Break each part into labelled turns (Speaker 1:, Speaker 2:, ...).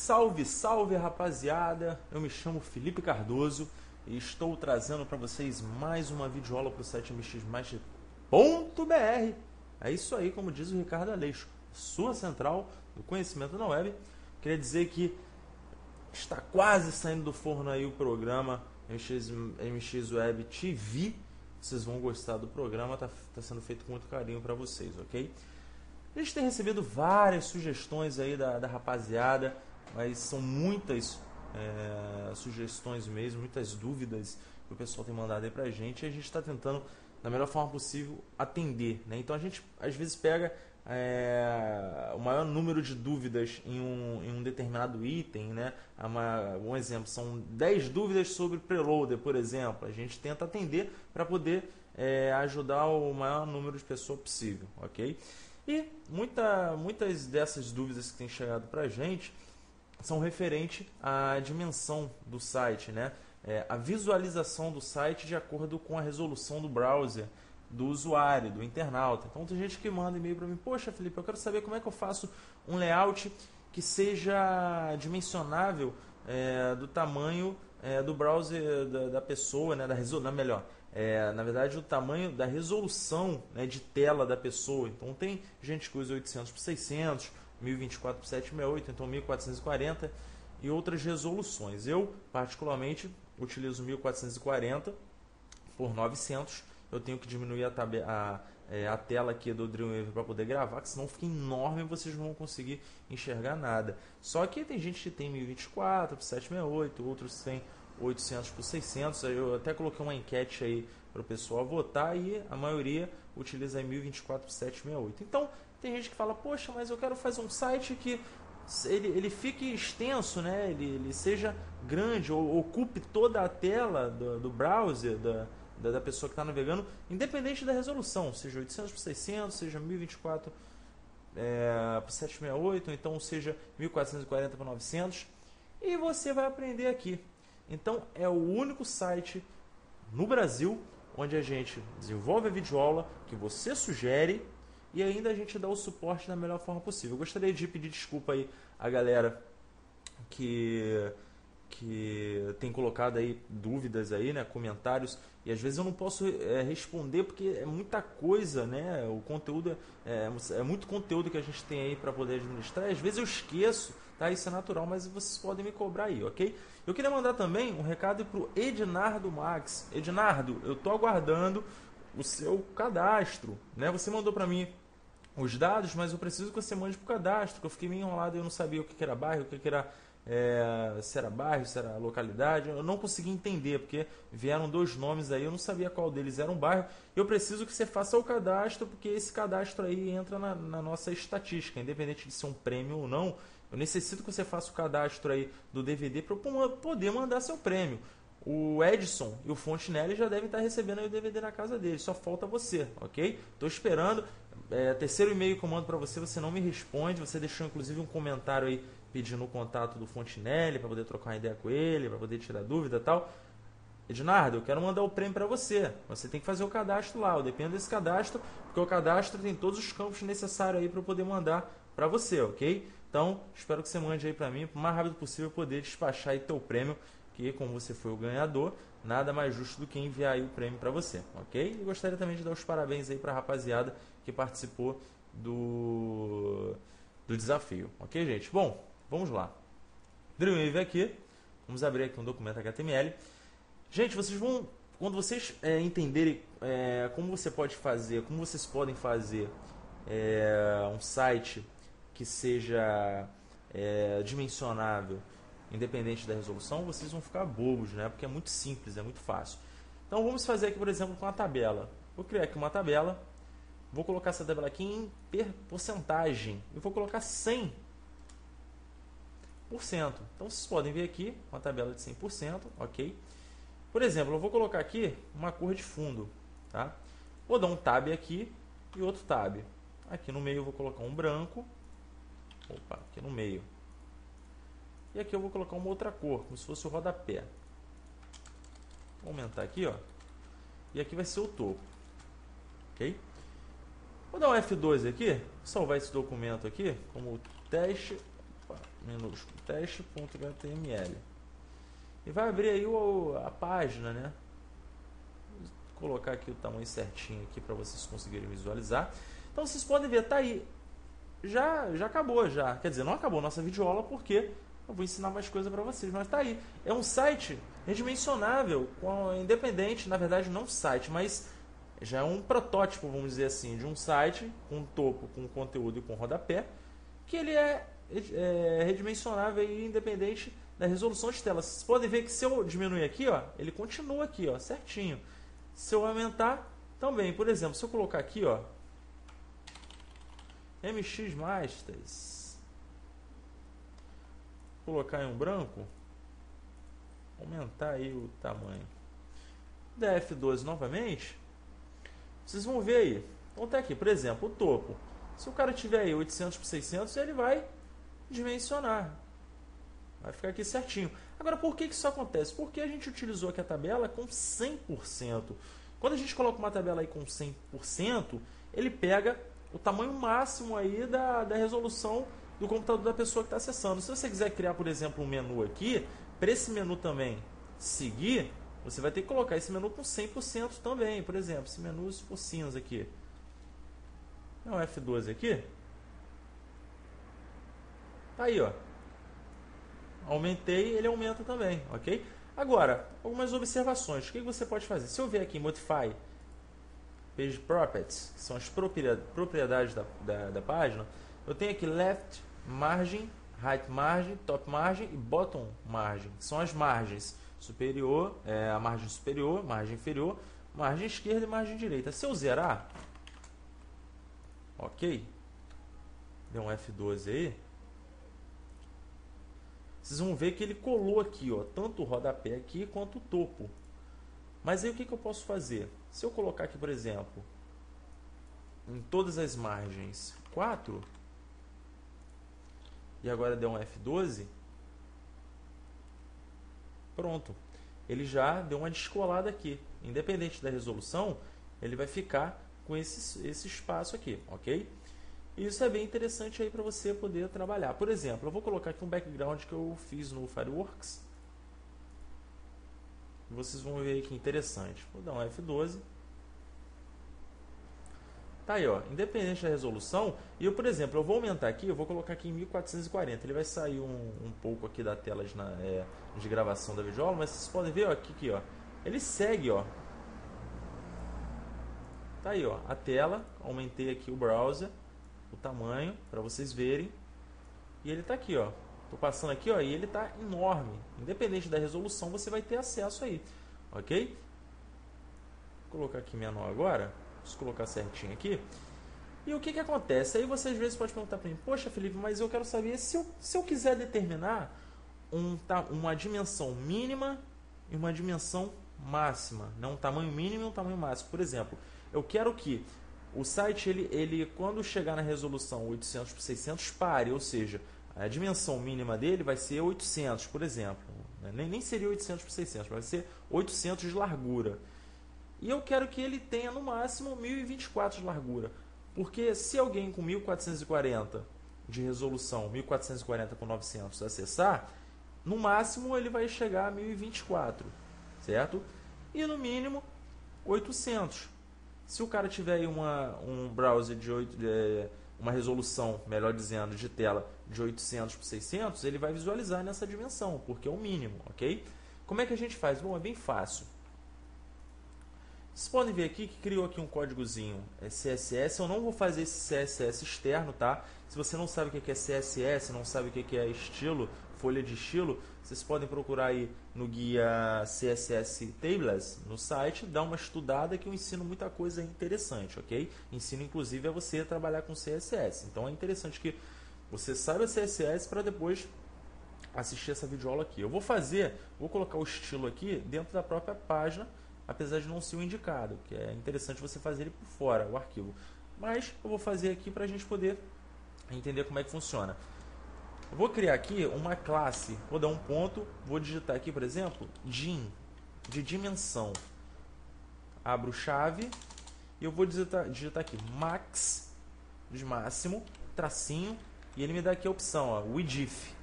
Speaker 1: Salve, salve rapaziada, eu me chamo Felipe Cardoso e estou trazendo para vocês mais uma videoaula para o site mxmaster.br. É isso aí, como diz o Ricardo Aleixo, sua central do conhecimento na web. Queria dizer que está quase saindo do forno aí o programa MX Web TV. Vocês vão gostar do programa, tá sendo feito com muito carinho para vocês, ok? A gente tem recebido várias sugestões aí da rapaziada, mas são muitas sugestões mesmo, muitas dúvidas que o pessoal tem mandado aí pra gente, e a gente está tentando, da melhor forma possível, atender, né? Então a gente às vezes pega o maior número de dúvidas em um determinado item, né? Um exemplo, são 10 dúvidas sobre preloader, por exemplo. A gente tenta atender para poder ajudar o maior número de pessoas possível, ok? E muitas dessas dúvidas que têm chegado para a gente são referentes à dimensão do site, né? A visualização do site de acordo com a resolução do browser, do usuário, do internauta. Então tem gente que manda e-mail para mim: poxa Felipe, eu quero saber como é que eu faço um layout que seja dimensionável do tamanho do browser da pessoa, né? Na verdade, o tamanho da resolução, né, de tela da pessoa. Então tem gente que usa 800 por 600, 1024 por 768, então 1440 e outras resoluções. Eu particularmente utilizo 1440 por 900. Eu tenho que diminuir a tela aqui do Dreamweaver para poder gravar, que senão fica enorme e vocês não vão conseguir enxergar nada. Só que tem gente que tem 1024 por 768, outros têm 800 por 600. Eu até coloquei uma enquete aí para o pessoal votar e a maioria utiliza aí 1024 por 768. Então tem gente que fala: poxa, mas eu quero fazer um site que ele fique extenso, né? Ele seja grande, ou ocupe toda a tela do browser, da pessoa que está navegando, independente da resolução, seja 800 por 600, seja 1024 por 768, ou então seja 1440 por 900, e você vai aprender aqui. Então é o único site no Brasil onde a gente desenvolve a videoaula que você sugere e ainda a gente dá o suporte da melhor forma possível. Eu gostaria de pedir desculpa aí a galera que tem colocado aí dúvidas aí, né, comentários, e às vezes eu não posso responder porque é muita coisa, né? O conteúdo é muito conteúdo que a gente tem aí para poder administrar. Às vezes eu esqueço, tá? Isso é natural, mas vocês podem me cobrar aí, ok? Eu queria mandar também um recado para o Ednardo Max. Ednardo, eu tô aguardando o seu cadastro, né? Você mandou para mim os dados, mas eu preciso que você mande para o cadastro, que eu fiquei meio enrolado e eu não sabia o que era bairro, o que era se era bairro, se era localidade. Eu não consegui entender, porque vieram dois nomes aí, eu não sabia qual deles era um bairro. Eu preciso que você faça o cadastro, porque esse cadastro aí entra na nossa estatística, independente de ser um prêmio ou não. Eu necessito que você faça o cadastro aí do DVD para eu poder mandar seu prêmio. O Edson e o Fontenelle já devem estar recebendo aí o DVD na casa deles, só falta você, ok? Estou esperando. Terceiro e-mail que eu mando para você, você não me responde. Você deixou inclusive um comentário aí pedindo o contato do Fontenelle para poder trocar uma ideia com ele, para poder tirar dúvida e tal. Ednardo, eu quero mandar o prêmio para você. Você tem que fazer o cadastro lá. Eu dependo desse cadastro, porque o cadastro tem todos os campos necessários aí para eu poder mandar para você, ok? Então, espero que você mande aí para mim, o mais rápido possível, poder despachar aí teu prêmio, que como você foi o ganhador, nada mais justo do que enviar aí o prêmio para você, ok? E gostaria também de dar os parabéns aí para a rapaziada que participou do desafio, ok, gente? Bom, vamos lá. Dreamweaver aqui, vamos abrir aqui um documento HTML. Gente, vocês vão, quando vocês entenderem como você pode fazer, como vocês podem fazer um site que seja dimensionável, independente da resolução, vocês vão ficar bobos, né? Porque é muito simples, é muito fácil. Então vamos fazer aqui, por exemplo, com uma tabela. Vou criar aqui uma tabela, vou colocar essa tabela aqui em porcentagem, e vou colocar 100%. Então vocês podem ver aqui uma tabela de 100%, ok? Por exemplo, eu vou colocar aqui uma cor de fundo, tá? Vou dar um tab aqui e outro tab. Aqui no meio eu vou colocar um branco. Opa, aqui no meio. E aqui eu vou colocar uma outra cor, como se fosse o rodapé. Vou aumentar aqui, ó. E aqui vai ser o topo. Ok? Vou dar um F2 aqui, salvar esse documento aqui como teste. Opa, minúsculo, teste.html. E vai abrir aí a página, né? Vou colocar aqui o tamanho certinho aqui para vocês conseguirem visualizar. Então vocês podem ver, tá aí. Já acabou já. Quer dizer, não acabou nossa videoaula porque eu vou ensinar mais coisa para vocês, mas tá aí. É um site redimensionável, independente, na verdade não site, mas já é um protótipo, vamos dizer assim, de um site com topo, com conteúdo e com rodapé, que ele é redimensionável e independente da resolução de tela. Vocês podem ver que se eu diminuir aqui, ó, ele continua aqui, ó, certinho. Se eu aumentar, também. Por exemplo, se eu colocar aqui, ó, MX Masters, colocar em um branco, aumentar aí o tamanho da F12 novamente, vocês vão ver aí. Então tá aqui, por exemplo, o topo. Se o cara tiver aí 800 por 600, ele vai dimensionar. Vai ficar aqui certinho. Agora, por que isso acontece? Porque a gente utilizou aqui a tabela com 100%. Quando a gente coloca uma tabela aí com 100%, ele pega o tamanho máximo aí da resolução do computador da pessoa que está acessando. Se você quiser criar, por exemplo, um menu aqui, para esse menu também seguir, você vai ter que colocar esse menu com 100% também. Por exemplo, esse menu se for cinza aqui. Não, F12 aqui. Tá aí, ó. Aumentei, ele aumenta também, ok? Agora, algumas observações. O que você pode fazer? Se eu vier aqui em Modify Page Properties, que são as propriedades da página, eu tenho aqui Left Margin, Right Margin, Top Margin e Bottom Margin, que são as margens superior, a margem superior, margem inferior, margem esquerda e margem direita. Se eu zerar, ok? Deu um F12 aí. Vocês vão ver que ele colou aqui, ó, tanto o rodapé aqui quanto o topo. Mas aí o que eu posso fazer? Se eu colocar aqui, por exemplo, em todas as margens 4, e agora der um F12, pronto. Ele já deu uma descolada aqui. Independente da resolução, ele vai ficar com esse espaço aqui, ok? Isso é bem interessante aí para você poder trabalhar. Por exemplo, eu vou colocar aqui um background que eu fiz no Fireworks. Vocês vão ver aí que interessante. Vou dar um F12. Tá aí, ó, independente da resolução. E eu, por exemplo, eu vou aumentar aqui, eu vou colocar aqui em 1440. Ele vai sair um pouco aqui da tela de gravação da videoaula, mas vocês podem ver, ó, aqui, ó, ele segue, ó. Tá aí, ó, a tela. Aumentei aqui o browser, o tamanho, para vocês verem. E ele tá aqui, ó. Tô passando aqui, ó, e ele tá enorme. Independente da resolução, você vai ter acesso aí, ok? Vou colocar aqui menor agora. Deixa eu colocar certinho aqui. E o que acontece? Aí você às vezes pode perguntar para mim, poxa Felipe, mas eu quero saber se eu quiser determinar uma dimensão mínima e uma dimensão máxima, né? Um tamanho mínimo e um tamanho máximo. Por exemplo, eu quero que o site, ele quando chegar na resolução 800 por 600, pare, ou seja, a dimensão mínima dele vai ser 800, por exemplo. Nem seria 800 por 600, vai ser 800 de largura. E eu quero que ele tenha no máximo 1024 de largura. Porque se alguém com 1440 de resolução, 1440 por 900 acessar, no máximo ele vai chegar a 1024, certo? E no mínimo 800. Se o cara tiver aí um browser uma resolução, melhor dizendo, de tela de 800 por 600, ele vai visualizar nessa dimensão, porque é o mínimo, ok? Como é que a gente faz? Bom, é bem fácil. Vocês podem ver aqui que criou aqui um códigozinho CSS. Eu não vou fazer esse CSS externo, tá? Se você não sabe o que é CSS, não sabe o que é estilo, folha de estilo, vocês podem procurar aí no guia CSS Tables no site, dar uma estudada que eu ensino muita coisa interessante, ok? Ensino inclusive a você trabalhar com CSS. Então é interessante que você saiba CSS para depois assistir essa videoaula aqui. Eu vou colocar o estilo aqui dentro da própria página, apesar de não ser o indicado, que é interessante você fazer ele por fora, o arquivo. Mas eu vou fazer aqui para a gente poder entender como é que funciona. Eu vou criar aqui uma classe, vou dar um ponto, vou digitar aqui, por exemplo, dim, de dimensão. Abro chave e eu vou digitar aqui max, de máximo, tracinho, e ele me dá aqui a opção, ó, width.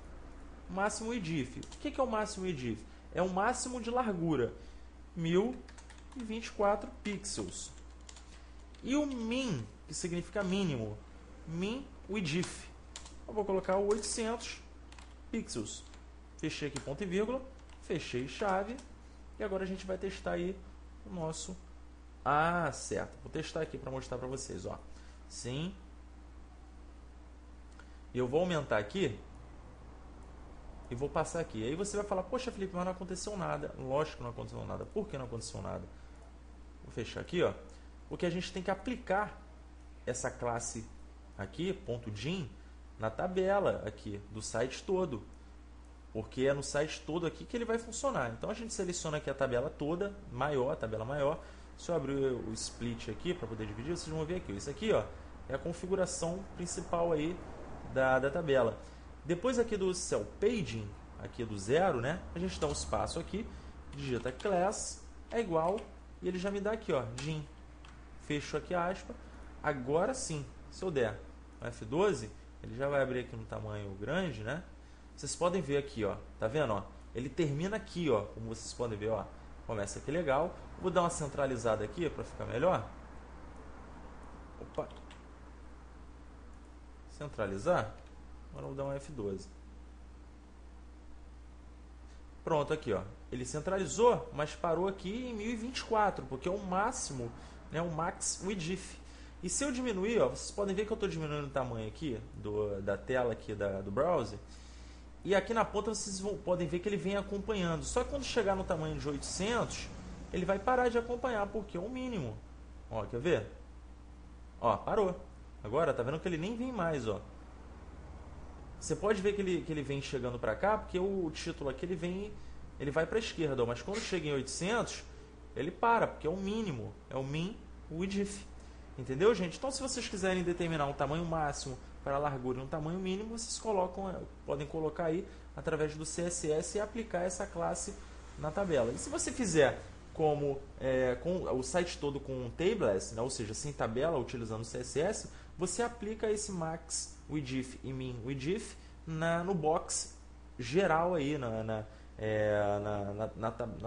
Speaker 1: máximo width. O que é o máximo width? É o máximo de largura, 1024 pixels. E o min, que significa mínimo, min width. Eu vou colocar o 800 pixels. Fechei aqui ponto e vírgula, fechei chave. E agora a gente vai testar aí o nosso... Ah, certo. Vou testar aqui para mostrar para vocês, ó. Sim. E eu vou aumentar aqui e vou passar aqui. Aí você vai falar, poxa, Felipe, mas não aconteceu nada. Lógico que não aconteceu nada. Por que não aconteceu nada? Vou fechar aqui, ó. Porque a gente tem que aplicar essa classe aqui, .gin, na tabela aqui do site todo. Porque é no site todo aqui que ele vai funcionar. Então a gente seleciona aqui a tabela toda, maior, a tabela maior. Se eu abrir o split aqui para poder dividir, vocês vão ver aqui. Isso aqui, ó, é a configuração principal aí da tabela. Depois aqui do cell paging, aqui do 0, né? A gente dá um espaço aqui, digita class é igual e ele já me dá aqui, ó, gin. Fecho aqui a aspa. Agora sim, se eu der o F12, ele já vai abrir aqui no tamanho grande, né? Vocês podem ver aqui, ó, tá vendo, ó? Ele termina aqui, ó, como vocês podem ver, ó. Começa aqui legal. Vou dar uma centralizada aqui para ficar melhor. Opa. Centralizar. Agora eu vou dar um F12. Pronto, aqui, ó. Ele centralizou, mas parou aqui em 1024, porque é o máximo, né, o max width. E se eu diminuir, ó, vocês podem ver que eu estou diminuindo o tamanho aqui da tela aqui do browser. E aqui na ponta vocês podem ver que ele vem acompanhando. Só que quando chegar no tamanho de 800, ele vai parar de acompanhar, porque é o mínimo. Ó, quer ver? Ó, parou. Agora, tá vendo que ele nem vem mais, ó. Você pode ver que ele vem chegando para cá, porque o título aqui ele vai para a esquerda, ó, mas quando chega em 800, ele para, porque é o mínimo, é o min width. Entendeu, gente? Então, se vocês quiserem determinar um tamanho máximo para a largura e um tamanho mínimo, vocês podem colocar aí através do CSS e aplicar essa classe na tabela. E se você fizer com o site todo com tableless, né, ou seja, sem tabela, utilizando o CSS, você aplica esse max width e min width no box geral aí, na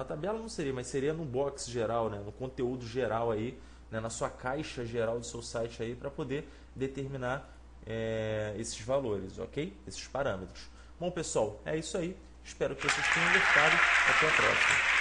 Speaker 1: tabela não seria, mas seria no box geral, né, no conteúdo geral aí, né, na sua caixa geral do seu site aí, para poder determinar esses valores, ok? Esses parâmetros. Bom, pessoal, é isso aí. Espero que vocês tenham gostado. Até a próxima.